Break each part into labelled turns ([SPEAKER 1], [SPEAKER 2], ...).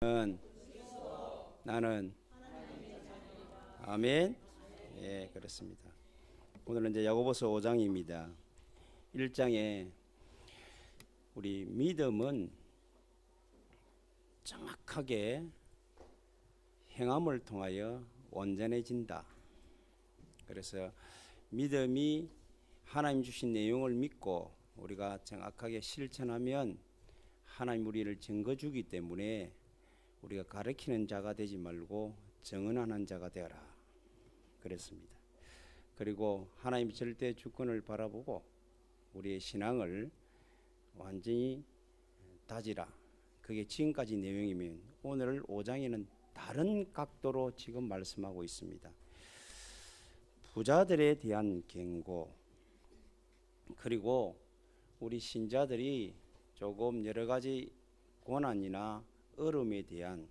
[SPEAKER 1] 나는 아멘. 예, 그렇습니다. 오늘은 이제 야고보서 5장입니다. 1장에 우리 믿음은 정확하게 행함을 통하여 온전해진다. 그래서 믿음이 하나님 주신 내용을 믿고 우리가 정확하게 실천하면 하나님 우리를 증거주기 때문에 우리가 가르치는 자가 되지 말고 정언하는 자가 되어라 그랬습니다. 그리고 하나님 절대 주권을 바라보고 우리의 신앙을 완전히 다지라. 그게 지금까지 내용이면 오늘 5장에는 다른 각도로 지금 말씀하고 있습니다. 부자들에 대한 경고, 그리고 우리 신자들이 조금 여러 가지 고난이나 어려움에 대한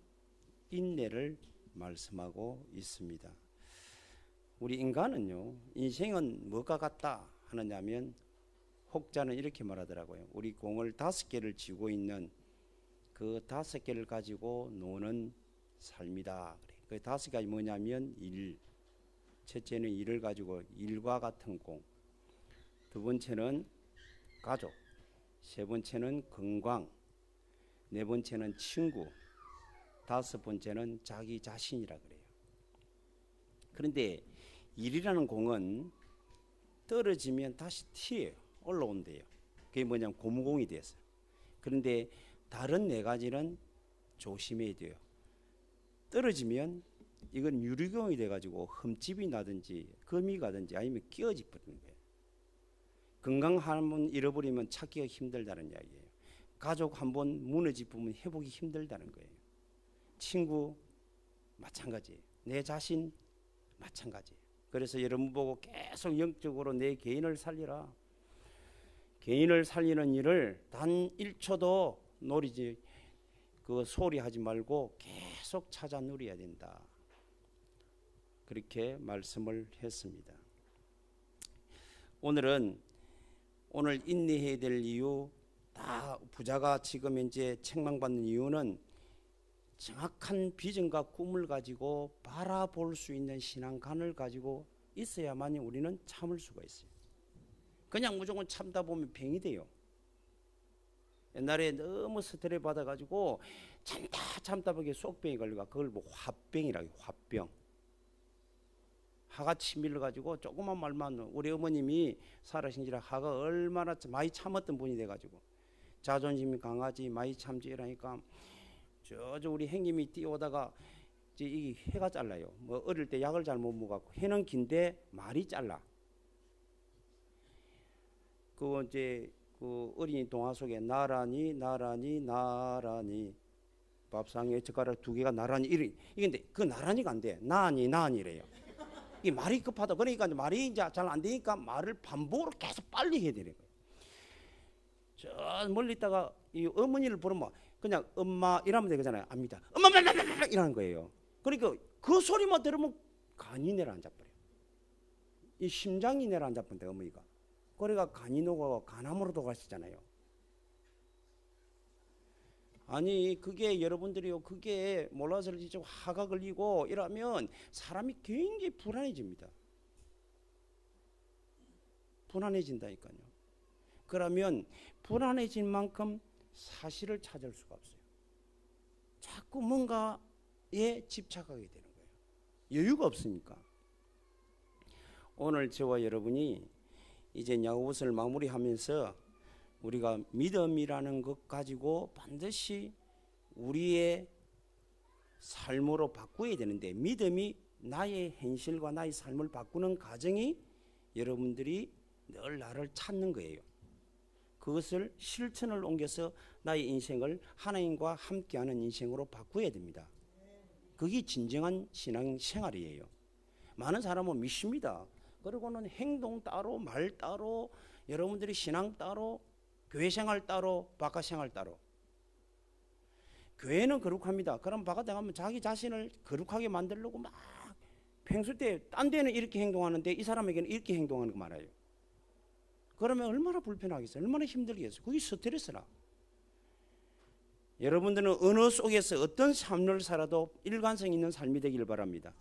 [SPEAKER 1] 인내를 말씀하고 있습니다. 우리 인간은요, 인생은 뭐가 같다 하느냐면 혹자는 이렇게 말하더라고요. 우리 공을 5개를 쥐고 있는 그 5개를 가지고 노는 삶이다. 그 5개가 뭐냐면 일, 첫째는 일을 가지고 일과 같은 공, 두 번째는 가족, 세 번째는 건강, 네 번째는 친구, 다섯 번째는 자기 자신이라 그래요. 그런데 일이라는 공은 떨어지면 다시 튀어요. 올라온대요. 그게 뭐냐면 고무공이 돼서. 그런데 다른 네 가지는 조심해야 돼요. 떨어지면 이건 유리공이 돼가지고 흠집이 나든지 금이 가든지 아니면 끼어져 버리는 거예요. 건강 한번 잃어버리면 찾기가 힘들다는 이야기예요. 가족 한번 무너지면 회복이 힘들다는 거예요. 친구 마찬가지예요. 내 자신 마찬가지예요. 그래서 여러분 보고 계속 영적으로 내 개인을 살리라. 개인을 살리는 일을 단 1초도 노리지 그 소리 하지 말고 계속 찾아 누려야 된다. 그렇게 말씀을 했습니다. 오늘 인내해야 될 이유, 다 부자가 지금 이제 책망받는 이유는 정확한 비전과 꿈을 가지고 바라볼 수 있는 신앙관을 가지고 있어야만 우리는 참을 수가 있어요. 그냥 무조건 참다 보면 병이 돼요. 옛날에 너무 스트레스 받아가지고 참다 보게 속병이 걸려가 그걸 뭐 화병이라고 해요. 화병. 하가 치밀러가지고 조그만 말만 우리 어머님이 살아신지라 하가 얼마나 많이 참았던 분이 돼가지고 자존심이 강하지 많이 참지 이러니까 저 우리 형님이 뛰어오다가 이제 이 해가 잘라요. 뭐 어릴 때 약을 잘못 먹어갖고 해는 긴데 말이 잘라. 그거 이제 그 어린이 동화 속에 나란히 밥상에 젓가락 2개가 나란히 이건데 그 나란히가 안 돼. 나니래요. 이 말이 급하다. 그러니까 말이 이제 잘 안 되니까 말을 반복으로 계속 빨리 해야 되는 거예요. 저 멀리 있다가 이 어머니를 부르면 그냥 엄마 이러면 되잖아요. 압니다. 엄마 이러는 거예요. 그러니까 그 소리만 들으면 간이 내려앉아버려요. 이 심장이 내려앉아버린다 어머니가. 그러니까 간이 녹아가 간암으로도 가시잖아요. 아니 그게 여러분들이요, 그게 몰라서 진짜 화가 걸리고 이러면 사람이 굉장히 불안해집니다. 불안해진다니까요. 그러면 불안해진 만큼 사실을 찾을 수가 없어요. 자꾸 뭔가에 집착하게 되는 거예요. 여유가 없으니까. 오늘 저와 여러분이 이제 야고보서를 마무리하면서 우리가 믿음이라는 것 가지고 반드시 우리의 삶으로 바꾸어야 되는데, 믿음이 나의 현실과 나의 삶을 바꾸는 과정이 여러분들이 늘 나를 찾는 거예요. 그것을 실천을 옮겨서 나의 인생을 하나님과 함께하는 인생으로 바꾸어야 됩니다. 그게 진정한 신앙생활이에요. 많은 사람은 믿습니다. 그리고는 행동 따로 말 따로 여러분들이 신앙 따로 교회 생활 따로 바깥 생활 따로. 교회는 거룩합니다. 그럼 바깥에 가면 자기 자신을 거룩하게 만들려고 막 평소 때 딴 데는 이렇게 행동하는데 이 사람에게는 이렇게 행동하는 거 말아요. 그러면 얼마나 불편하겠어요. 얼마나 힘들겠어요. 그게 스트레스라. 여러분들은 어느 속에서 어떤 삶을 살아도 일관성 있는 삶이 되기를 바랍니다.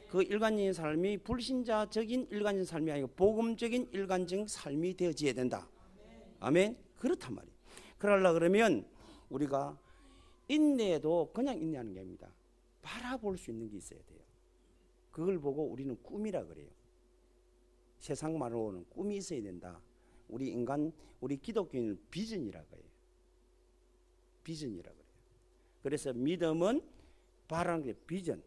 [SPEAKER 1] 그 일관적인 삶이 불신자적인 일관적인 삶이 아니고 복음적인 일관적인 삶이 되어져야 된다. 아멘. 그렇단 말이에요. 그러려 그러면 우리가 인내도 그냥 인내하는 게 아닙니다. 바라볼 수 있는 게 있어야 돼요. 그걸 보고 우리는 꿈이라 그래요. 세상 말로는 꿈이 있어야 된다. 우리 인간, 우리 기독교인은 비전이라고 해요. 비전이라고 그래요. 그래서 믿음은 바라는 게 비전,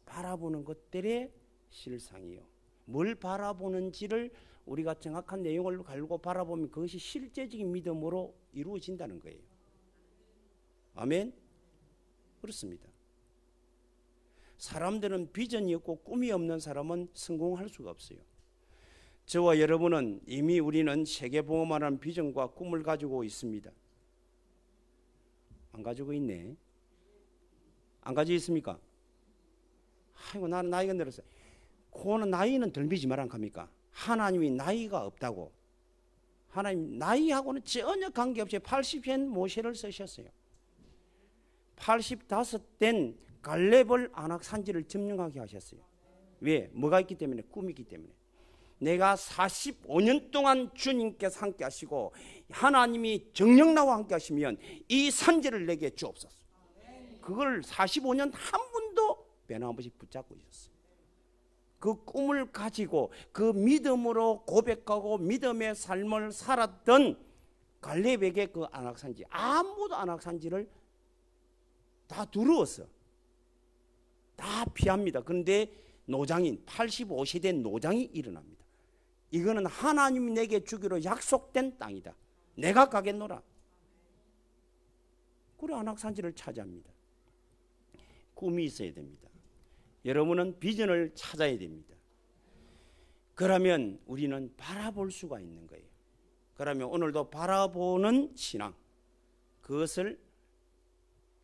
[SPEAKER 1] 바라보는 것들의 실상이요. 뭘 바라보는지를 우리가 정확한 내용을 가지고 바라보면 그것이 실제적인 믿음으로 이루어진다는 거예요. 아멘. 그렇습니다. 사람들은 비전이 없고 꿈이 없는 사람은 성공할 수가 없어요. 저와 여러분은 이미 우리는 세계보험하는 비전과 꿈을 가지고 있습니다. 안 가지고 있네. 안 가지고 있습니까? 아이고 나는 나이가 늘었어요. 그거는 나이는 덜미지 말안 합니까? 하나님이 나이가 없다고. 하나님 나이하고는 전혀 관계없이 80년 모세를 쓰셨어요. 85된 갈렙을 안악산지를 점령하게 하셨어요. 왜? 뭐가 있기 때문에? 꿈이 있기 때문에. 내가 45년 동안 주님께서 함께 하시고 하나님이 정령 나와 함께 하시면 이 산지를 내게 주옵소서. 그걸 45년 한 번도 변함없이 붙잡고 있었어요. 그 꿈을 가지고 그 믿음으로 고백하고 믿음의 삶을 살았던 갈렙에게 그 안악산지, 아무도 안악산지를 다 두려웠어. 다 피합니다. 그런데 노장인 85세 된 노장이 일어납니다. 이거는 하나님이 내게 주기로 약속된 땅이다. 내가 가겠노라. 그래 안악산지를 차지합니다. 꿈이 있어야 됩니다. 여러분은 비전을 찾아야 됩니다. 그러면 우리는 바라볼 수가 있는 거예요. 그러면 오늘도 바라보는 신앙, 그것을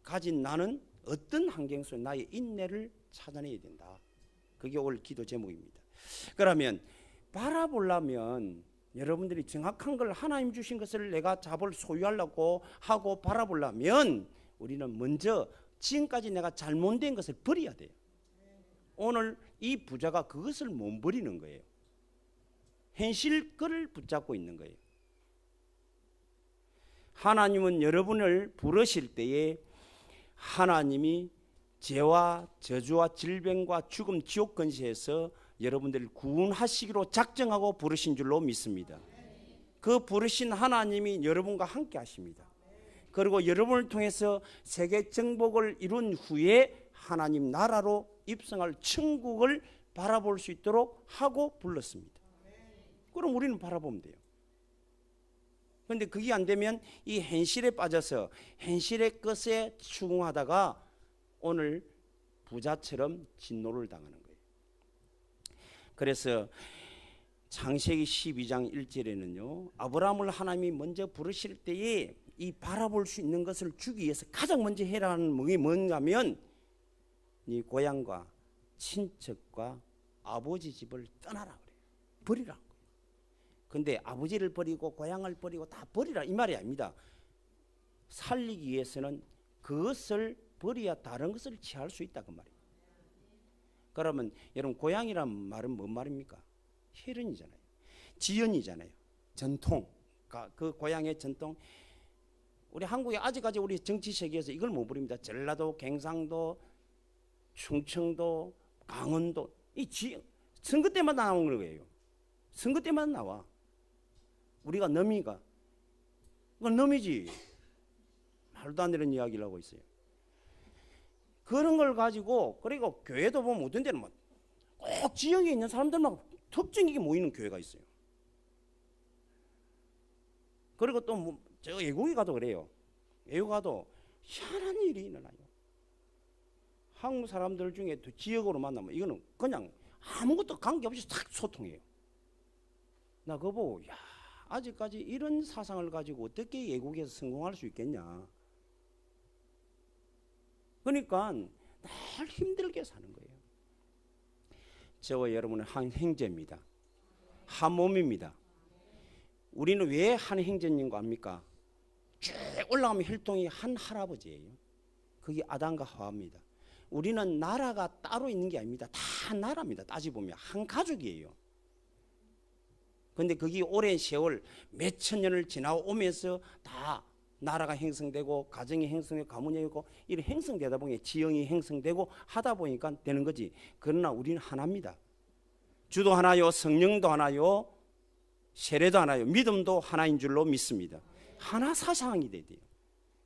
[SPEAKER 1] 가진 나는 어떤 환경 속에 나의 인내를 찾아내야 된다. 그게 오늘 기도 제목입니다. 그러면 바라보려면 여러분들이 정확한 걸 하나님 주신 것을 내가 잡을 소유하려고 하고 바라보려면 우리는 먼저 지금까지 내가 잘못된 것을 버려야 돼요. 오늘 이 부자가 그것을 못 버리는 거예요. 현실 거를 붙잡고 있는 거예요. 하나님은 여러분을 부르실 때에 하나님이 죄와 저주와 질병과 죽음 지옥 근세에서 여러분들을 구원하시기로 작정하고 부르신 줄로 믿습니다. 그 부르신 하나님이 여러분과 함께 하십니다. 그리고 여러분을 통해서 세계 정복을 이룬 후에 하나님 나라로 입성할 천국을 바라볼 수 있도록 하고 불렀습니다. 그럼 우리는 바라보면 돼요. 그런데 그게 안 되면 이 현실에 빠져서 현실의 것에 추궁하다가 오늘 부자처럼 진노를 당하는 거예요. 그래서 창세기 12장 1절에는요. 아브라함을 하나님이 먼저 부르실 때에 이 바라볼 수 있는 것을 주기 위해서 가장 먼저 해라는 게 뭔가 하면 네 고향과 친척과 아버지 집을 떠나라 그래요. 버리라. 근데 아버지를 버리고 고향을 버리고 다 버리라 이 말이 아닙니다. 살리기 위해서는 그것을 버려야 다른 것을 취할 수 있다 그 말이에요. 그러면 여러분 고향이란 말은 뭔 말입니까? 혈연이잖아요. 지연이잖아요. 전통. 그 고향의 전통. 우리 한국에 아직까지 우리 정치 세계에서 이걸 못 부립니다. 전라도, 경상도, 충청도, 강원도 이 선거 때만 나오는 거예요. 선거 때만 나와. 우리가 너미가 그건 너미지. 말도 안 되는 이야기를 하고 있어요. 그런 걸 가지고 그리고 교회도 보면 어떤 데는 꼭 지역에 있는 사람들만 특정하게 모이는 교회가 있어요. 그리고 또 저 외국에 가도 그래요. 외국 가도 희한한 일이 일어나요. 한국 사람들 중에 또 지역으로 만나면 이거는 그냥 아무것도 관계없이 딱 소통해요. 나 그거 보고 야 아직까지 이런 사상을 가지고 어떻게 외국에서 성공할 수 있겠냐. 그러니까 늘 힘들게 사는 거예요. 저와 여러분은 한 형제입니다. 한 몸입니다. 우리는 왜 한 형제인 거 압니까? 쭉 올라가면 혈통이 한 할아버지예요. 그게 아담과 하와입니다. 우리는 나라가 따로 있는 게 아닙니다. 다 나라입니다. 따지보면 한 가족이에요. 근데 그게 오랜 세월 몇 천 년을 지나오면서 다 나라가 형성되고 가정이 형성되고 가문이 있고 이렇게 형성되다 보니 지형이 형성되고 하다 보니까 되는 거지. 그러나 우리는 하나입니다. 주도 하나요, 성령도 하나요, 세례도 하나요, 믿음도 하나인 줄로 믿습니다. 하나 사상이 돼야 돼요.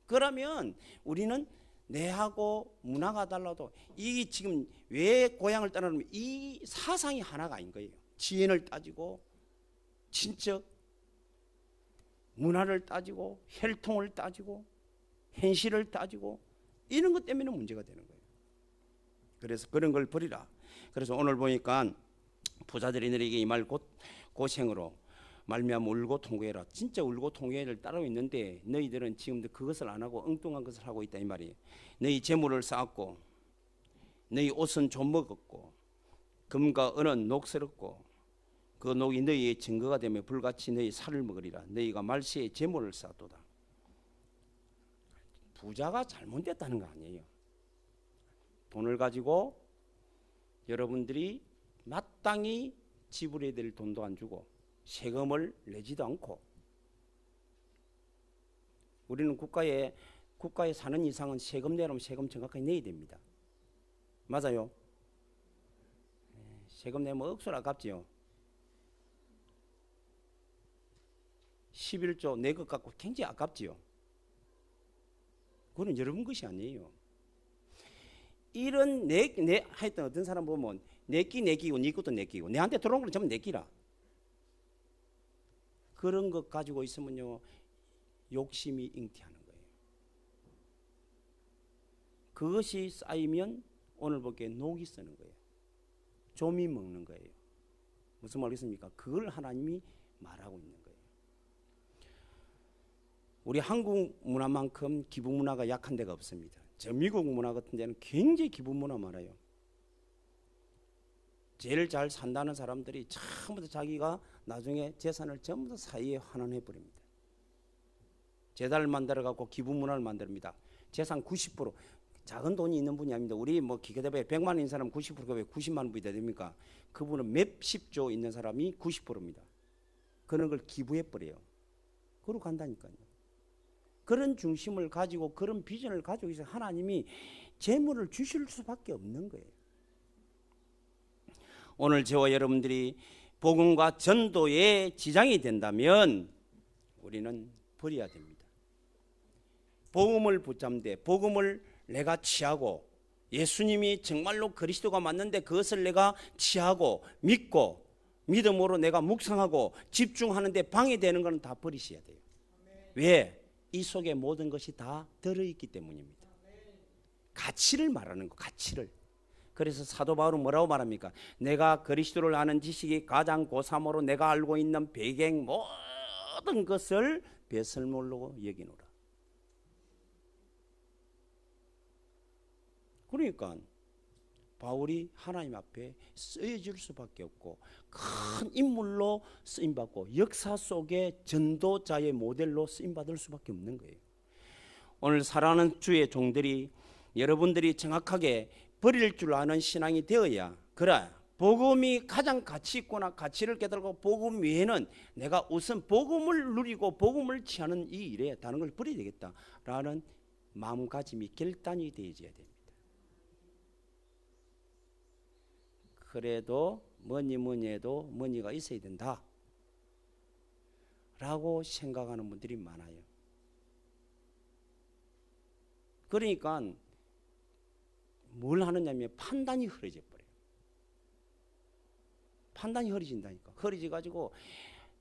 [SPEAKER 1] 그러면 우리는 내하고 문화가 달라도 이 지금 왜 고향을 떠나면 이 사상이 하나가 아닌 거예요. 지인을 따지고 친척 문화를 따지고 혈통을 따지고 현실을 따지고 이런 것 때문에 문제가 되는 거예요. 그래서 그런 걸 버리라. 그래서 오늘 보니까 부자들이 너에게 임할 고생으로 말미암아 울고 통곡해라. 진짜 울고 통곡을 따르고 있는데 너희들은 지금도 그것을 안 하고 엉뚱한 것을 하고 있다 이 말이에요. 너희 재물을 쌓았고 너희 옷은 좀 먹었고 금과 은은 녹슬었고 그 녹이 너희의 증거가 되며 불같이 너희 살을 먹으리라. 너희가 말세에 재물을 쌓았도다. 부자가 잘못됐다는 거 아니에요. 돈을 가지고 여러분들이 마땅히 지불해야 될 돈도 안 주고 세금을 내지도 않고 우리는 국가에 사는 이상은 세금 내려면 세금 정확하게 내야 됩니다. 맞아요? 세금 내면 억수로 아깝지요. 11조 내 것 갖고 굉장히 아깝지요. 그건 여러분 것이 아니에요. 이런 하여튼 어떤 사람 보면 내 끼고 네 것도 내 끼고 내한테 들어온 건 전부 내 끼라. 그런 것 가지고 있으면요 욕심이 잉태하는 거예요. 그것이 쌓이면 오늘 볼게 녹이 쓰는 거예요. 좀이 먹는 거예요. 무슨 말이겠습니까? 그걸 하나님이 말하고 있는 거예요. 우리 한국 문화만큼 기부 문화가 약한 데가 없습니다. 저 미국 문화 같은 데는 굉장히 기부 문화 많아요. 제일 잘 산다는 사람들이 전부 다 자기가 나중에 재산을 전부 다 사이에 환원해 버립니다. 재단을 만들어 갖고 기부 문화를 만듭니다. 재산 90% 작은 돈이 있는 분이 아닙니다. 우리 뭐 기계대표에 100만 원인 사람 90%가 왜 90만 원이 됩니까? 그분은 몇십조 있는 사람이 90%입니다. 그런 걸 기부해 버려요. 그러고 간다니까요. 그런 중심을 가지고 그런 비전을 가지고 있어 하나님이 재물을 주실 수밖에 없는 거예요. 오늘 저와 여러분들이 복음과 전도에 지장이 된다면 우리는 버려야 됩니다. 복음을 붙잡되 복음을 내가 취하고 예수님이 정말로 그리스도가 맞는데 그것을 내가 취하고 믿고 믿음으로 내가 묵상하고 집중하는데 방해되는 것은 다 버리셔야 돼요. 왜? 이 속에 모든 것이 다 들어있기 때문입니다. 가치를 말하는 거, 가치를. 그래서 사도 바울은 뭐라고 말합니까? 내가 그리스도를 아는 지식이 가장 고삼으로 내가 알고 있는 배경 모든 것을 배설물로 여기노라. 그러니까 바울이 하나님 앞에 쓰여질 수밖에 없고 큰 인물로 쓰임받고 역사 속의 전도자의 모델로 쓰임받을 수밖에 없는 거예요. 오늘 사랑하는 주의 종들이 여러분들이 정확하게 버릴 줄 아는 신앙이 되어야 그래 복음이 가장 가치 있구나 가치를 깨달고 복음 외에는 내가 우선 복음을 누리고 복음을 취하는 이 일에 다른 걸 버려야 되겠다라는 마음가짐이 결단이 되어져야 됩니다. 그래도 뭐니 해도 뭐니가 있어야 된다 라고 생각하는 분들이 많아요. 그러니까 뭘 하느냐면 판단이 흐려져 버려요. 판단이 흐려진다니까. 흐려져 가지고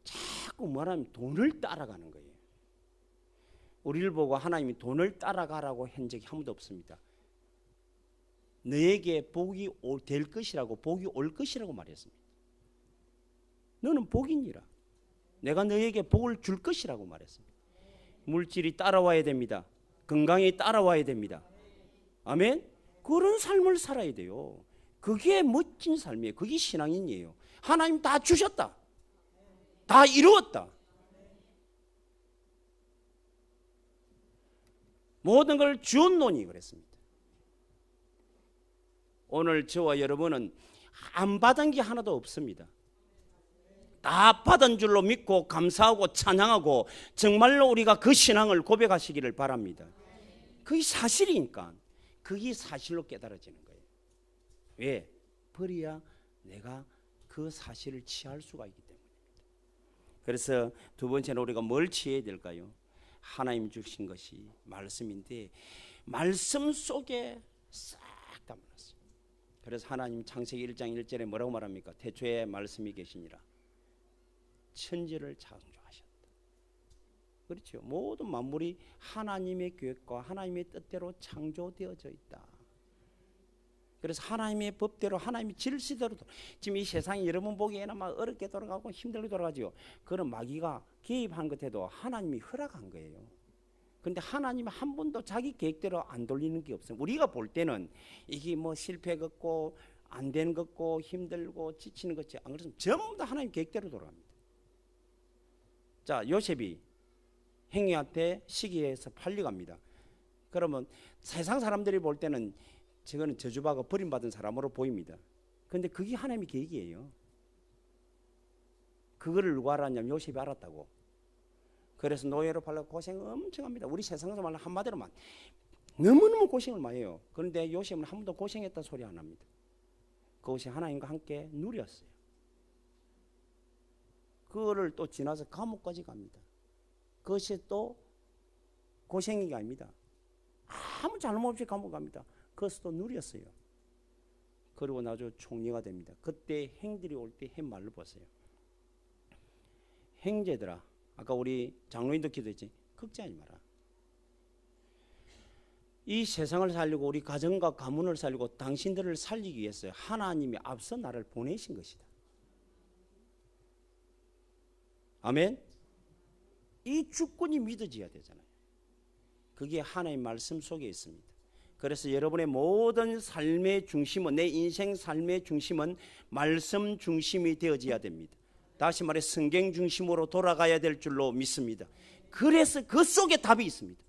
[SPEAKER 1] 자꾸 뭐라면 돈을 따라가는 거예요. 우리를 보고 하나님이 돈을 따라가라고 한 적이 한 번도 없습니다. 너에게 복이 될 것이라고 복이 올 것이라고 말했습니다. 너는 복이니라. 내가 너에게 복을 줄 것이라고 말했습니다. 물질이 따라와야 됩니다. 건강이 따라와야 됩니다. 아멘. 그런 삶을 살아야 돼요. 그게 멋진 삶이에요. 그게 신앙인이에요. 하나님 다 주셨다. 다 이루었다. 모든 걸 주었노니 그랬습니다. 오늘 저와 여러분은 안 받은 게 하나도 없습니다. 다 받은 줄로 믿고 감사하고 찬양하고 정말로 우리가 그 신앙을 고백하시기를 바랍니다. 그게 사실이니까 그게 사실로 깨달아지는 거예요. 왜? 버려야 내가 그 사실을 취할 수가 있기 때문입니다. 그래서 두 번째는 우리가 뭘 취해야 될까요? 하나님 주신 것이 말씀인데 말씀 속에 싹 담아놨어요. 그래서 하나님 창세기 1장 1절에 뭐라고 말합니까? 태초에 말씀이 계시니라. 천지를 창조하셨다. 그렇죠. 모든 만물이 하나님의 계획과 하나님의 뜻대로 창조되어져 있다. 그래서 하나님의 법대로 하나님의 질서대로 지금 이 세상이 여러분 보기에는 막 어렵게 돌아가고 힘들게 돌아가죠. 그런 마귀가 개입한 것에도 하나님이 허락한 거예요. 그런데 하나님은 한 번도 자기 계획대로 안 돌리는 게 없어요. 우리가 볼 때는 이게 뭐 실패 같고 안 되는 것 같고 힘들고 지치는 것이 안 그렇습니다. 전부 다 하나님 계획대로 돌아갑니다. 자, 요셉이 행위한테 시기에서 팔려갑니다. 그러면 세상 사람들이 볼 때는 저거는 저주받고 버림받은 사람으로 보입니다. 그런데 그게 하나님의 계획이에요. 그거를 누가 알았냐면 요셉이 알았다고. 그래서 노예로 팔려 고생 엄청 합니다. 우리 세상에서 말로 한마디로만 너무너무 고생을 많이 해요. 그런데 요셉은 한 번도 고생했다 소리 안 합니다. 그것이 하나님과 함께 누렸어요. 그거를 또 지나서 감옥까지 갑니다. 그것이 또 고생이 아닙니다. 아무 잘못 없이 감옥 갑니다. 그것을 또 누렸어요. 그리고 나중에 총리가 됩니다. 그때 행들이 올 때 햇말로 보세요. 행제들아, 아까 우리 장로님도 기도했지, 걱정하지 마라. 이 세상을 살리고 우리 가정과 가문을 살리고 당신들을 살리기 위해서 하나님이 앞서 나를 보내신 것이다. 아멘. 이 주권이 믿어져야 되잖아요. 그게 하나님의 말씀 속에 있습니다. 그래서 여러분의 모든 삶의 중심은, 내 인생 삶의 중심은 말씀 중심이 되어져야 됩니다. 다시 말해 성경 중심으로 돌아가야 될 줄로 믿습니다. 그래서 그 속에 답이 있습니다.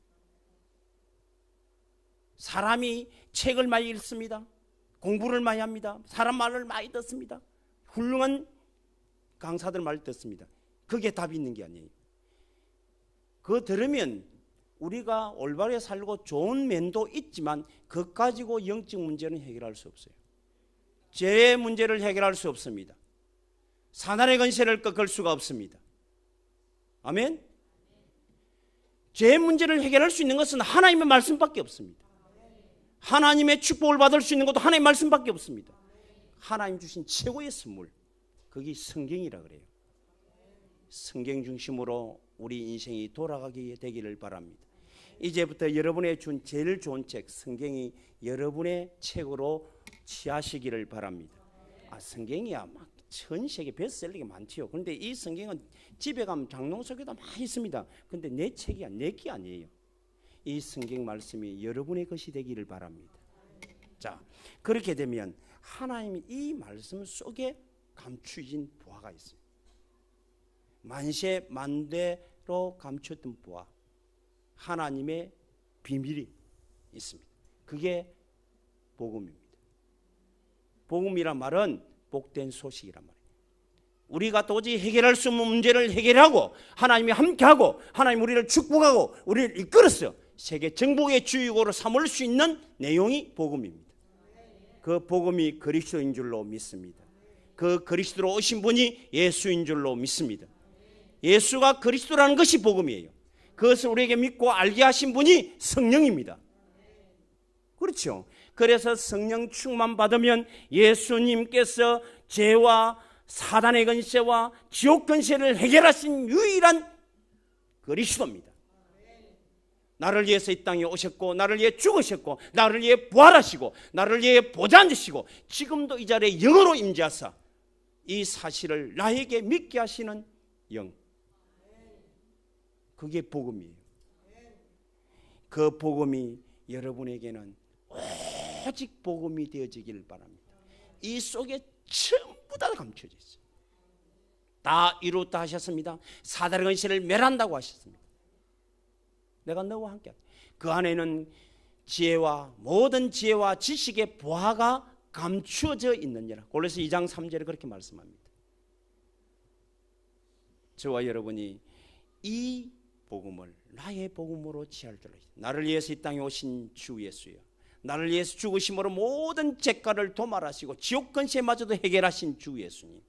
[SPEAKER 1] 사람이 책을 많이 읽습니다. 공부를 많이 합니다. 사람 말을 많이 듣습니다. 훌륭한 강사들 말 듣습니다. 그게 답이 있는 게 아니에요. 그거 들으면 우리가 올바르게 살고 좋은 면도 있지만 그것 가지고 영적 문제는 해결할 수 없어요. 죄의 문제를 해결할 수 없습니다. 사단의 권세를 꺾을 수가 없습니다. 아멘. 죄의 문제를 해결할 수 있는 것은 하나님의 말씀밖에 없습니다. 하나님의 축복을 받을 수 있는 것도 하나님의 말씀밖에 없습니다. 하나님 주신 최고의 선물, 그게 성경이라 그래요. 성경 중심으로 우리 인생이 돌아가게 되기를 바랍니다. 이제부터 여러분의 준 제일 좋은 책 성경이 여러분의 책으로 취하시기를 바랍니다. 성경이야 막 전 세계 베스트셀러가 많지요. 그런데 이 성경은 집에 가면 장롱 속에도 많이 있습니다. 그런데 내 책이야, 내 게 아니에요. 이 성경 말씀이 여러분의 것이 되기를 바랍니다. 자, 그렇게 되면 하나님이 이 말씀 속에 감추진 보화가 있어요. 만세 만대로 감췄던 보화, 하나님의 비밀이 있습니다. 그게 복음입니다. 복음이란 말은 복된 소식이란 말이에요. 우리가 도저히 해결할 수 없는 문제를 해결하고 하나님이 함께하고 하나님 우리를 축복하고 우리를 이끌었어요. 세계 정복의 주역으로 삼을 수 있는 내용이 복음입니다. 그 복음이 그리스도인 줄로 믿습니다. 그 그리스도로 오신 분이 예수인 줄로 믿습니다. 예수가 그리스도라는 것이 복음이에요. 그것을 우리에게 믿고 알게 하신 분이 성령입니다. 그렇죠. 그래서 성령 충만 받으면 예수님께서 죄와 사단의 권세와 지옥 권세를 해결하신 유일한 그리스도입니다. 나를 위해서 이 땅에 오셨고 나를 위해 죽으셨고 나를 위해 부활하시고 나를 위해 보좌 앉으시고 지금도 이 자리에 영으로 임재하사 이 사실을 나에게 믿게 하시는 영, 그게 복음이에요. 그 복음이 여러분에게는 오직 복음이 되어지기를 바랍니다. 이 속에 전부 다 감춰져 있어요. 다 이루었다 하셨습니다. 사단의 권세를 멸한다고 하셨습니다. 내가 너와 함께. 그 안에는 지혜와 모든 지혜와 지식의 보화가 감추어져 있느니라. 골로새 2장 3절에 그렇게 말씀합니다. 저와 여러분이 이 복음을 나의 복음으로 취할 줄 알아요. 나를 위해서 이 땅에 오신 주 예수여, 나를 위해서 죽으심으로 모든 죄가를 도말하시고 지옥 근세마저도 해결하신 주 예수님,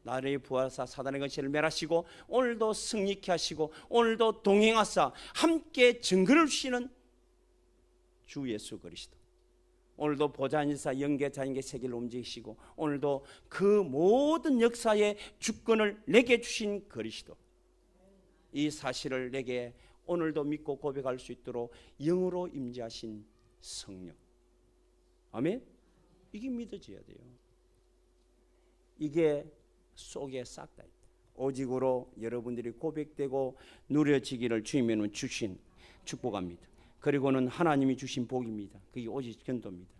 [SPEAKER 1] 나를 부활하사 사단의 근세를 멸하시고 오늘도 승리케 하시고 오늘도 동행하사 함께 증거를 주시는 주 예수 그리스도, 오늘도 보좌인사 영계자인계 세계를 움직이시고 오늘도 그 모든 역사의 주권을 내게 주신 그리스도, 이 사실을 내게 오늘도 믿고 고백할 수 있도록 영으로 임재하신 성령. 아멘. 이게 믿어져야 돼요. 이게 속에 싹 다 있다. 오직으로 여러분들이 고백되고 누려지기를 주님은 주신 축복합니다. 그리고는 하나님이 주신 복입니다. 그게 오직 전도입니다.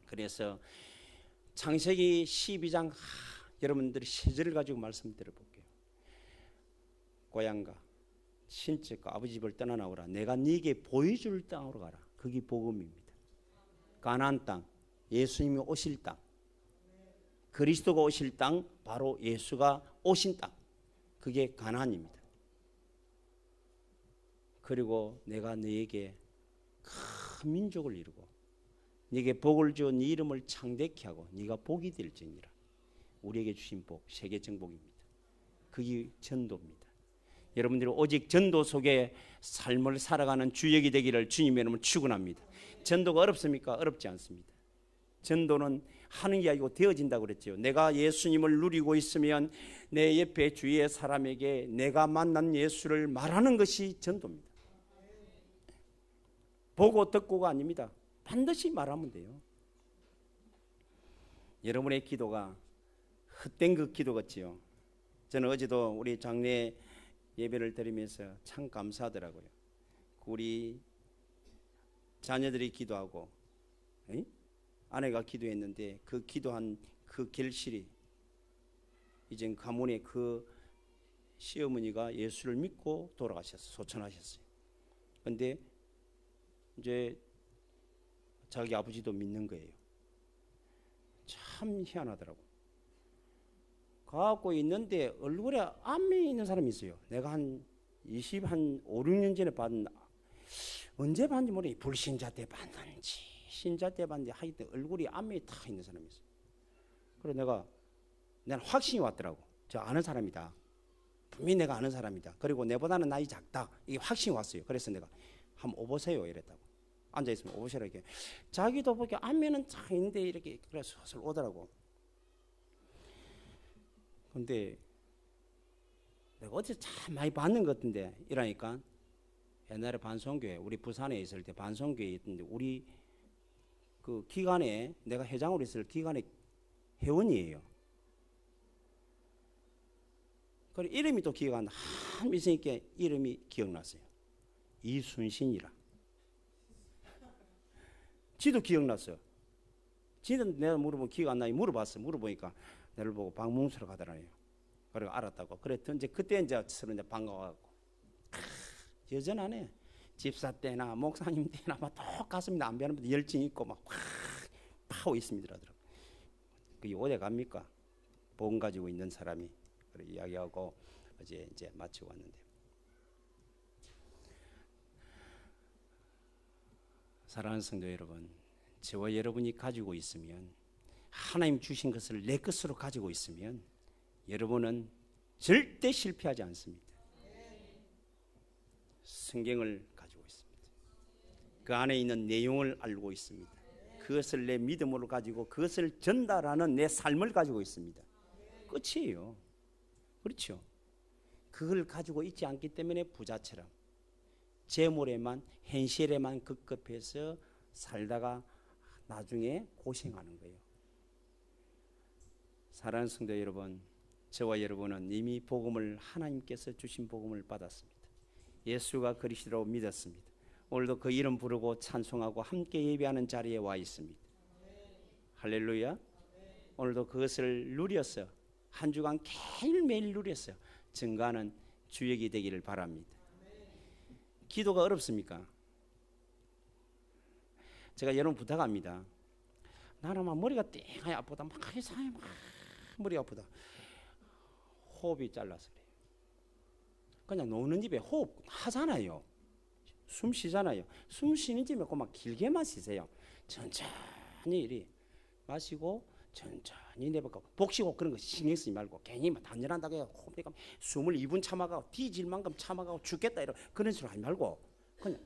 [SPEAKER 1] 그래서 창세기 12장 여러분들이 세 절을 가지고 말씀드려볼게요. 고향과 친척과 아버지 집을 떠나 나오라. 내가 네게 보여줄 땅으로 가라. 그게 복음입니다. 가나안 땅, 예수님이 오실 땅, 그리스도가 오실 땅, 바로 예수가 오신 땅, 그게 가나안입니다. 그리고 내가 너에게 큰 민족을 이루고 네게 복을 주어 네 이름을 창대케 하고 네가 복이 될지니라. 우리에게 주신 복, 세계 정복입니다. 그게 전도입니다. 여러분들이 오직 전도 속에 삶을 살아가는 주역이 되기를 주님의 이름으로 축원합니다. 전도가 어렵습니까? 어렵지 않습니다. 전도는 하는 게 아니고 되어진다고 그랬죠. 내가 예수님을 누리고 있으면 내 옆에 주위의 사람에게 내가 만난 예수를 말하는 것이 전도입니다. 보고 듣고가 아닙니다. 반드시 말하면 돼요. 여러분의 기도가 헛된 그 기도 같지요. 저는 어제도 우리 장례 예배를 드리면서 참 감사하더라고요. 우리 자녀들이 기도하고 아내가 기도했는데 그 기도한 그 결실이 이제 가문의 그 시어머니가 예수를 믿고 돌아가셨어요. 소천하셨어요. 그런데 이제 자기 아버지도 믿는 거예요. 참 희한하더라고. 가갖고 있는데 얼굴에 암이 있는 사람이 있어요. 내가 한 5, 6년 전에 받은, 언제 받는지 모르겠어요. 불신자 때 받는지 신자 때 받는지 하여튼 얼굴이 암이 다 있는 사람이 있어요. 그래서 내가 확신이 왔더라고. 저 아는 사람이다. 분명히 내가 아는 사람이다. 그리고 내보다는 나이 작다. 이게 확신이 왔어요. 그래서 내가 한번 오보세요 이랬다고. 앉아있으면 오보시라 이렇게. 자기도 보니까 안면은 다 있는데 이렇게 그래서 슬슬 오더라고. 근데 내가 어디서 참 많이 봤는 것 같은데 이러니까 옛날에 반송교회, 우리 부산에 있을 때 반송교회 있던데 우리 그 기관에 내가 회장으로 있을 기관의 회원이에요. 그래 이름이 또 기가 안 나. 한 있으니까 이름이 기억났어요. 이순신이라. 지도 기억났어요. 지는 내가 물어보면 기억 안 나니 물어봤어. 물어보니까 나를 보고 박문수로 가더라고요. 그리고 알았다고. 그랬더니 이제 그때 이제 서로 이제 반가워갖고 여전하네. 집사 때나 목사님 때나 막 똑같습니다. 안 변합니다. 열정이 있고 막 파고 있습니다. 그게 어디 갑니까? 복음 가지고 있는 사람이 그렇게 이야기하고 어제 이제 마치고 왔는데. 사랑하는 성도 여러분, 저와 여러분이 가지고 있으면 하나님 주신 것을 내 것으로 가지고 있으면 여러분은 절대 실패하지 않습니다. 성경을 가지고 있습니다. 그 안에 있는 내용을 알고 있습니다. 그것을 내 믿음으로 가지고 그것을 전달하는 내 삶을 가지고 있습니다. 끝이에요. 그렇죠? 그걸 가지고 있지 않기 때문에 부자처럼 재물에만 현실에만 급급해서 살다가 나중에 고생하는 거예요. 사랑하는 성도 여러분, 저와 여러분은 이미 복음을 하나님께서 주신 복음을 받았습니다. 예수가 그리스도라고 믿었습니다. 오늘도 그 이름 부르고 찬송하고 함께 예배하는 자리에 와 있습니다. 할렐루야. 오늘도 그것을 누려서 한 주간 매일매일 누려서 증가하는 주역이 되기를 바랍니다. 기도가 어렵습니까? 제가 여러분 부탁합니다. 나는 막 머리가 띵하게 아프다. 막 이상해. 막 머리가 아프다. 호흡이 잘라서 그래요. 그냥 노는 집에 호흡 하잖아요. 숨 쉬잖아요. 숨 쉬는 집에 막 길게 마시세요. 천천히 이리 마시고 천천히 내뱉고 복식호흡 그런 거 신경 쓰지 말고 괜히 막 단련한다고 해서 호흡이 숨을 2분 참아가고 뒤질 만큼 참아가고 죽겠다 이런 그런 식으로 하지 말고 그냥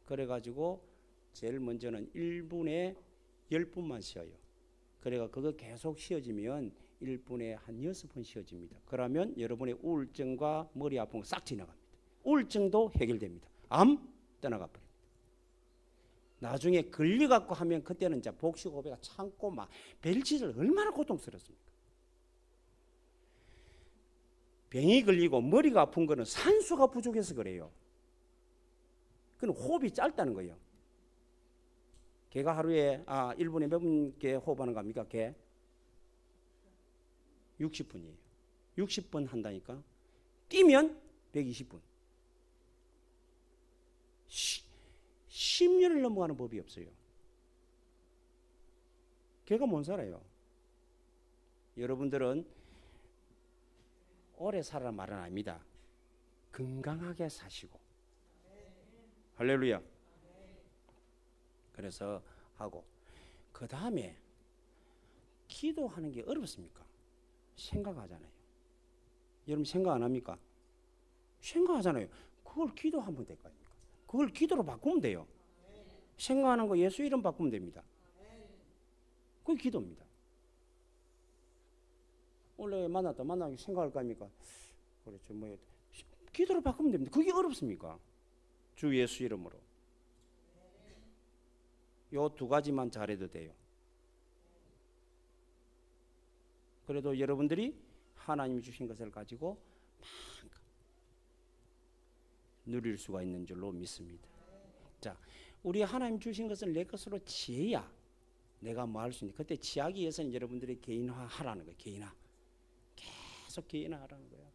[SPEAKER 1] 그래가지고 제일 먼저는 1분에 10분만 쉬어요. 그래가 그거 계속 쉬어지면 1분에 한 6번 쉬어집니다. 그러면 여러분의 우울증과 머리 아픈 거 싹 지나갑니다. 우울증도 해결됩니다. 암 떠나가 버립니다. 나중에 걸려갖고 하면 그때는 이제 복식호흡가 참고 막 벨치를 얼마나 고통스럽습니까? 병이 걸리고 머리가 아픈 거는 산소가 부족해서 그래요. 그건 호흡이 짧다는 거예요. 개가 하루에 1분에 몇 분께 호흡하는 겁니까? 개 60분이에요. 60분 한다니까. 뛰면 120분. 10년을 넘어가는 법이 없어요. 개가 못 살아요. 여러분들은 오래 살아라 말은 아닙니다. 건강하게 사시고. 할렐루야. 그래서 하고 그 다음에 기도하는 게 어렵습니까? 생각하잖아요. 여러분 생각 안 합니까? 생각하잖아요. 그걸 기도하면 될 거 아닙니까? 그걸 기도로 바꾸면 돼요. 생각하는 거 예수 이름 바꾸면 됩니다. 그게 기도입니다. 원래 만나기 생각할 거 아닙니까? 그렇죠. 뭐 기도로 바꾸면 됩니다. 그게 어렵습니까? 주 예수 이름으로. 요 2가지만 잘해도 돼요. 그래도 여러분들이 하나님이 주신 것을 가지고 막 누릴 수가 있는 줄로 믿습니다. 자, 우리 하나님 주신 것을 내 것으로 지어야 내가 뭐 할 수 있는. 그때 지하기 위해서는 여러분들이 개인화 하라는 거예요. 개인화. 계속 개인화 하라는 거예요.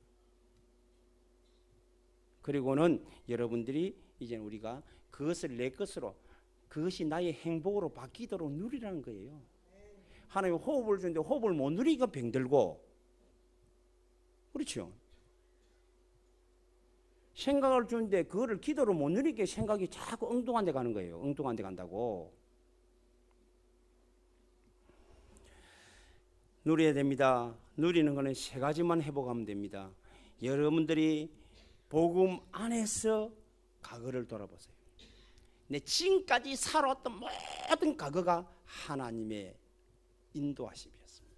[SPEAKER 1] 그리고는 여러분들이 이제 우리가 그것을 내 것으로 그것이 나의 행복으로 바뀌도록 누리라는 거예요. 하나님 호흡을 주는데 호흡을 못 누리니까 병들고 그렇죠. 생각을 주는데 그거를 기도로 못 누리게 생각이 자꾸 엉뚱한 데 가는 거예요. 엉뚱한 데 간다고. 누려야 됩니다. 누리는 거는 3가지만 회복하면 됩니다. 여러분들이 복음 안에서 과거를 돌아보세요. 내 지금까지 살아왔던 모든 과거가 하나님의 인도하심이었습니다.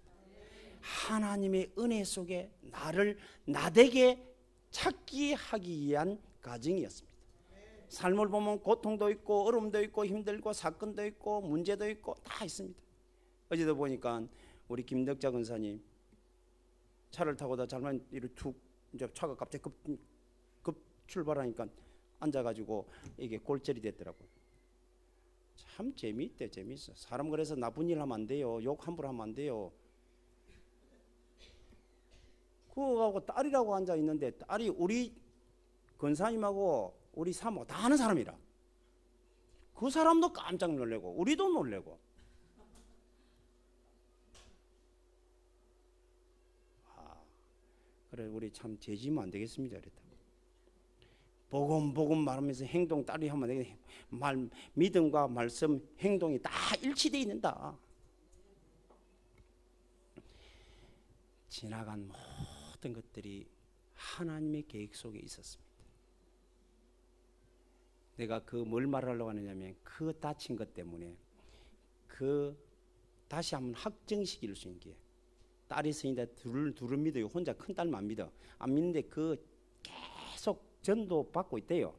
[SPEAKER 1] 하나님의 은혜 속에 나를 나되게 찾기 하기 위한 과정이었습니다. 삶을 보면 고통도 있고 어려움도 있고 힘들고 사건도 있고 문제도 있고 다 있습니다. 어제도 보니까 우리 김덕자 권사님 차를 타고다 잘못 이렇게 툭 이제 차가 갑자기 급 출발하니까 앉아가지고 이게 골절이 됐더라고요. 참 재미있대. 재미있어. 사람 그래서 나쁜 일 하면 안 돼요. 욕 함부로 하면 안 돼요. 그거하고 딸이라고 앉아 있는데 딸이 우리 권사님하고 우리 사모하고 다 아는 사람이라. 그 사람도 깜짝 놀래고 우리도 놀래고. 그래 우리 참 죄지면 안 되겠습니다. 그랬다. 복음 말하면서 행동 따르게 하면 되겠네. 믿음과 말씀 행동이 다 일치되어 있는다. 지나간 모든 것들이 하나님의 계획 속에 있었습니다. 내가 그 뭘 말하려고 하느냐면 그 다친 것 때문에 그 다시 한번 확정시킬 수 있는 게 딸이 있으니까 둘을 믿어요. 혼자 큰 딸만 안 믿어. 안 믿는데 그 계속 전도 받고 있대요.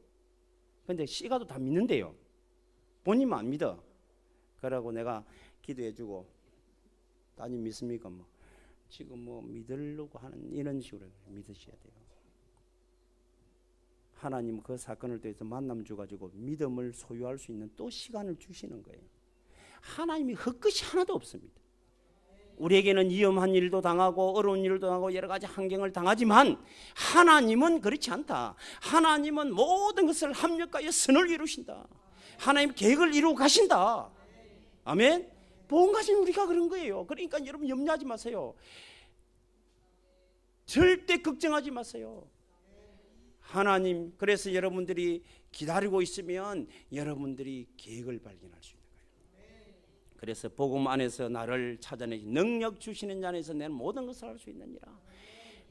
[SPEAKER 1] 근데 씨가도 다 믿는데요. 본인만 안 믿어. 그러고 내가 기도해주고 따님 믿습니까? 뭐 지금 뭐 믿으려고 하는 이런 식으로 믿으셔야 돼요. 하나님 그 사건을 통해서 만남 주가지고 믿음을 소유할 수 있는 또 시간을 주시는 거예요. 하나님이 헛것이 하나도 없습니다. 우리에게는 위험한 일도 당하고 어려운 일도 당하고 여러 가지 환경을 당하지만 하나님은 그렇지 않다. 하나님은 모든 것을 합력하여 선을 이루신다. 하나님 계획을 이루고 가신다. 아멘. 복음 가진 우리가 그런 거예요. 그러니까 여러분 염려하지 마세요. 절대 걱정하지 마세요. 하나님, 그래서 여러분들이 기다리고 있으면 여러분들이 계획을 발견할 수 있는 거예요. 그래서 복음 안에서 나를 찾아내 능력 주시는 자 안에서 내는 모든 것을 할 수 있느니라.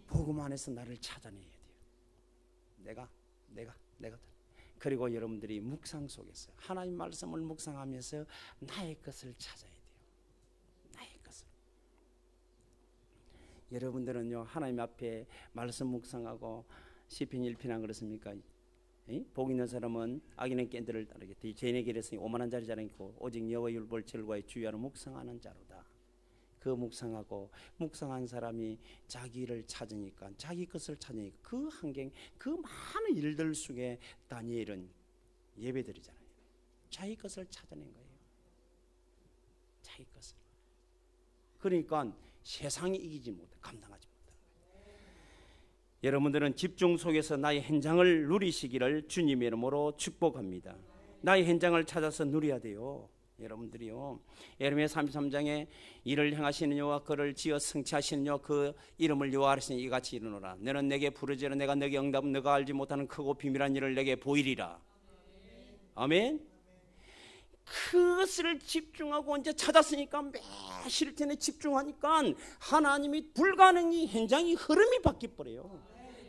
[SPEAKER 1] 복음 안에서 나를 찾아내야 돼요. 내가. 그리고 여러분들이 묵상 속에서 하나님 말씀을 묵상하면서 나의 것을 찾아야 돼요. 나의 것을. 여러분들은요, 하나님 앞에 말씀 묵상하고 시편 1편안 그렇습니까? 복 있는 사람은 악인의 깬들을 따르겠다. 죄인의 길에 있으니 오만한 자리 자랑이고 오직 여호와의 율법을 철구하여 주의하러 묵상하는 자로다. 그 묵상한 사람이 자기를 찾으니까, 자기 것을 찾으니까 그 환경, 그 많은 일들 속에 다니엘은 예배드리잖아요. 자기 것을 찾아낸 거예요. 자기 것을. 그러니까 세상이 이기지 못해, 감당하지 못하는 거예요. 여러분들은 집중 속에서 나의 현장을 누리시기를 주님의 이름으로 축복합니다. 나의 현장을 찾아서 누려야 돼요. 여러분들이요, 예레미야 33장에 이를 행하시는 여호와 그를 지어 성취하시는 여호와 그 이름을 여호와하시니 이같이 이르노라. 너는 내게 부르짖으라. 내가 내게 응답은 너가 알지 못하는 크고 비밀한 일을 내게 보이리라. 아멘. 그것을 집중하고 이제 찾았으니까 매 실천에 집중하니까 하나님이 불가능이 현장이 흐름이 바뀌어버려요.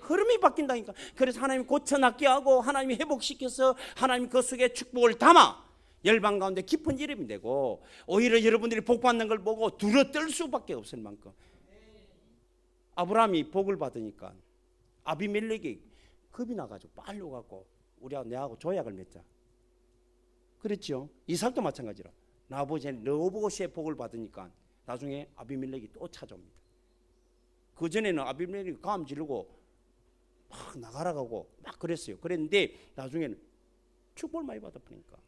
[SPEAKER 1] 흐름이 바뀐다니까. 그래서 하나님이 고쳐낫게 하고 하나님이 회복시켜서 하나님 그 속에 축복을 담아 열방 가운데 깊은 이름이 되고, 오히려 여러분들이 복받는 걸 보고 두려떨 수밖에 없을 만큼. 아브라함이 복을 받으니까 아비멜렉이 겁이 나가지고 빨리 오갖고 우리하고 내하고 조약을 맺자. 그랬죠. 이삭도 마찬가지로 나 아버지 르호보시의 복을 받으니까 나중에 아비멜렉이 또 찾아옵니다. 그 전에는 아비멜렉이 감 지르고 막 나가라고 막 그랬어요. 그랬는데 나중에는 축복을 많이 받아보니까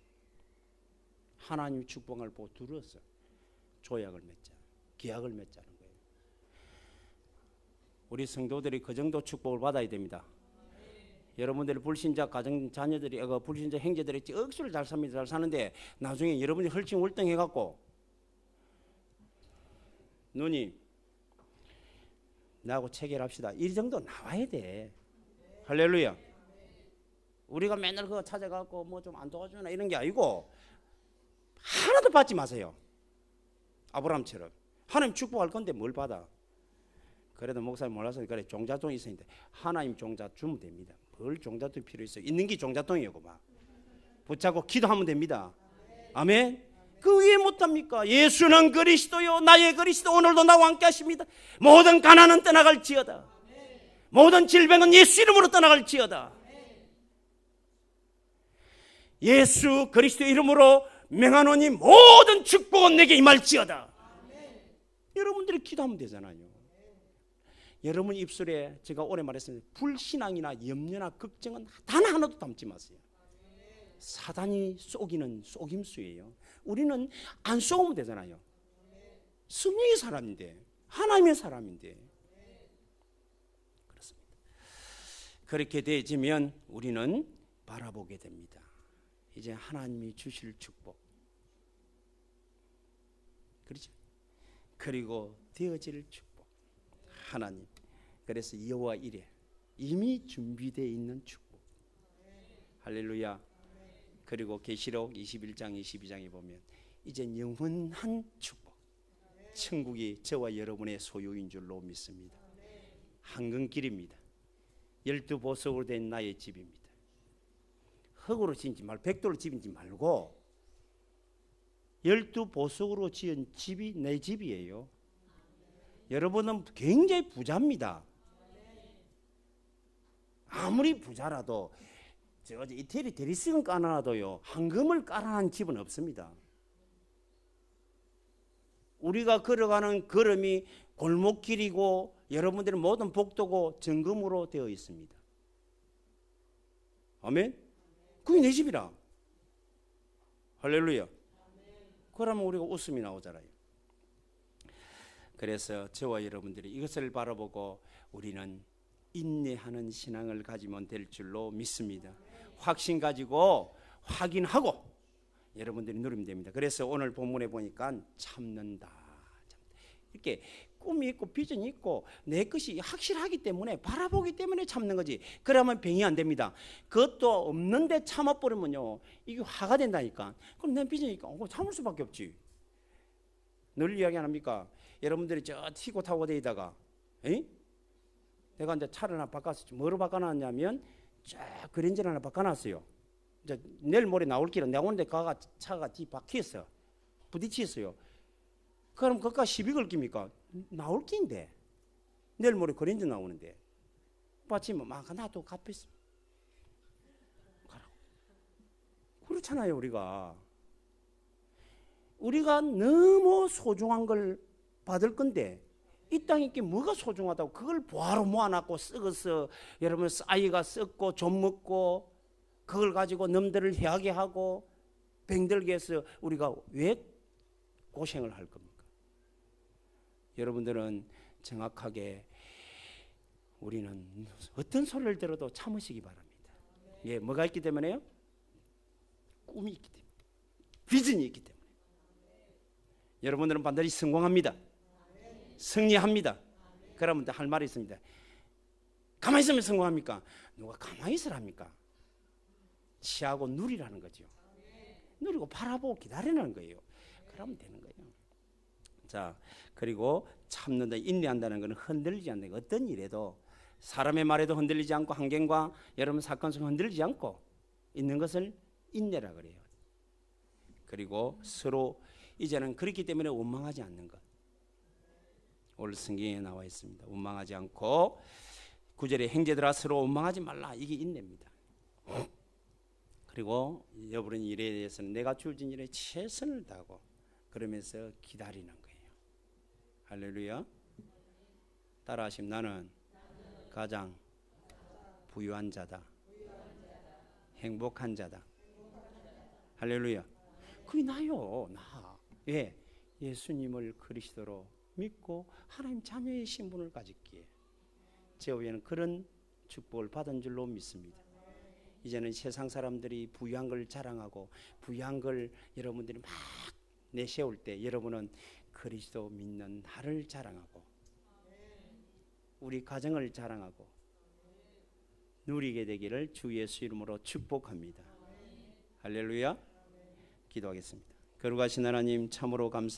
[SPEAKER 1] 하나님 축복을 보고 두려웠어. 조약을 맺자, 계약을 맺자는 거예요. 우리 성도들이 그 정도 축복을 받아야 됩니다. 여러분들이 불신자 가정 자녀들이 불신자 형제들이 억수로 잘 삽니다. 잘 사는데 나중에 여러분이 헐칭월등해갖고 누님 나하고 체결합시다. 이 정도 나와야 돼. 할렐루야. 우리가 맨날 그거 찾아갖고 뭐 좀 안 도와주나 이런 게 아니고 하나도 받지 마세요. 아브라함처럼 하나님 축복할 건데 뭘 받아? 그래도 목사님 몰라서 그래 종잣돈이 있었는데 하나님 종자 주면 됩니다. 뭘 종잣돈이 필요 있어요? 있는 게 종잣돈이에요. 막 붙잡고 기도하면 됩니다. 아멘. 그 위에 못합니까? 예수는 그리스도요 나의 그리스도 오늘도 나와 함께 하십니다. 모든 가난은 떠나갈지어다. 모든 질병은 예수 이름으로 떠나갈지어다. 예수 그리스도 이름으로 명하노니 모든 축복은 내게 임할지어다. 여러분들이 기도하면 되잖아요. 여러분 입술에 제가 오래 말했습니다. 불신앙이나 염려나 걱정은 단 하나도 담지 마세요. 사단이 속이는 속임수예요. 우리는 안 속으면 되잖아요. 성령의 사람인데, 하나님의 사람인데. 그렇습니다. 그렇게 되어지면 우리는 바라보게 됩니다. 이제 하나님이 주실 축복, 그렇죠? 그리고 되어질 축복, 하나님. 그래서 여호와 이레 이미 준비되어 있는 축복. 할렐루야. 그리고 계시록 21장 22장에 보면 이제 영원한 축복, 천국이 저와 여러분의 소유인 줄로 믿습니다. 한근길입니다. 12보석으로 된 나의 집입니다. 흙으로 지은지 말고 백돌로 지은지 말고 12보석으로 지은 집이 내 집이에요. 여러분은 굉장히 부자입니다. 아무리 부자라도 어제 이태리 대리석은 깔아놔도요 황금을 깔아놓은 집은 없습니다. 우리가 걸어가는 걸음이 골목길이고 여러분들의 모든 복도고 정금으로 되어 있습니다. 아멘. 그게 내 집이라. 할렐루야. 그러면 우리가 웃음이 나오잖아요. 그래서 저와 여러분들이 이것을 바라보고 우리는 인내하는 신앙을 가지면 될 줄로 믿습니다. 확신 가지고 확인하고 여러분들이 누리면 됩니다. 그래서 오늘 본문에 보니까 참는다. 이렇게 꿈이 있고 비전이 있고 내 것이 확실하기 때문에 바라보기 때문에 참는 거지. 그러면 병이 안 됩니다. 그것도 없는데 참아버리면요 이게 화가 된다니까. 그럼 내 비전이 있고 참을 수밖에 없지. 늘 이야기 안 합니까? 여러분들이 저 티고 타고 다니다가 내가 이제 차를 하나 바꿨었죠. 뭐로 바꿔놨냐면 쫙 그랜저를 하나 바꿔놨어요. 이제 내일 모레 나올 길은 내가 오는데 가가 차가 뒤 바퀴였어. 부딪혔어요. 그럼 그까 시비 걸깁니까? 나올 긴데 내일 모레 그랜저 나오는데 빠지면 막 나도 갚겠어. 가라고. 그렇잖아요. 우리가 너무 소중한 걸 받을 건데 이 땅에 있게 뭐가 소중하다고 그걸 보화로 모아놨고 썩어서 여러분 쌀이가 썩고 좀 먹고 그걸 가지고 넘들을 해하게 하고 병들게 해서 우리가 왜 고생을 할 겁니까? 여러분들은 정확하게 우리는 어떤 소리를 들어도 참으시기 바랍니다. 예, 뭐가 있기 때문에요? 꿈이 있기 때문에, 비전이 있기 때문에. 여러분들은 반드시 성공합니다. 승리합니다. 그러면 할 말이 있습니다. 가만히 있으면 성공합니까? 누가 가만히 있으랍니까? 취하고 누리라는 거죠. 누리고 바라보고 기다리라는 거예요. 그러면 되는 거예요. 자, 그리고 참는다, 인내한다는 것은 흔들리지 않는 거예요. 어떤 일에도 사람의 말에도 흔들리지 않고 환경과 여러분 사건 속에 흔들리지 않고 있는 것을 인내라 그래요. 그리고 서로 이제는 그렇기 때문에 원망하지 않는 것. 오늘 성경에 나와 있습니다. 원망하지 않고 9절에 형제들아 서로 원망하지 말라. 이게 인내입니다. 그리고 여부는 일에 대해서는 내가 주어진 일에 최선을 다하고 그러면서 기다리는 거예요. 할렐루야. 따라하시면 나는 가장 부유한 자다. 행복한 자다. 할렐루야. 그게 나요. 나. 예. 예수님을 그리스도로 믿고 하나님 자녀의 신분을 가졌기에 제 위에는 그런 축복을 받은 줄로 믿습니다. 이제는 세상 사람들이 부유한 걸 자랑하고 부유한 걸 여러분들이 막 내세울 때 여러분은 그리스도 믿는 나를 자랑하고 우리 가정을 자랑하고 누리게 되기를 주 예수 이름으로 축복합니다. 할렐루야. 기도하겠습니다. 거룩하신 하나님 참으로 감사합니다.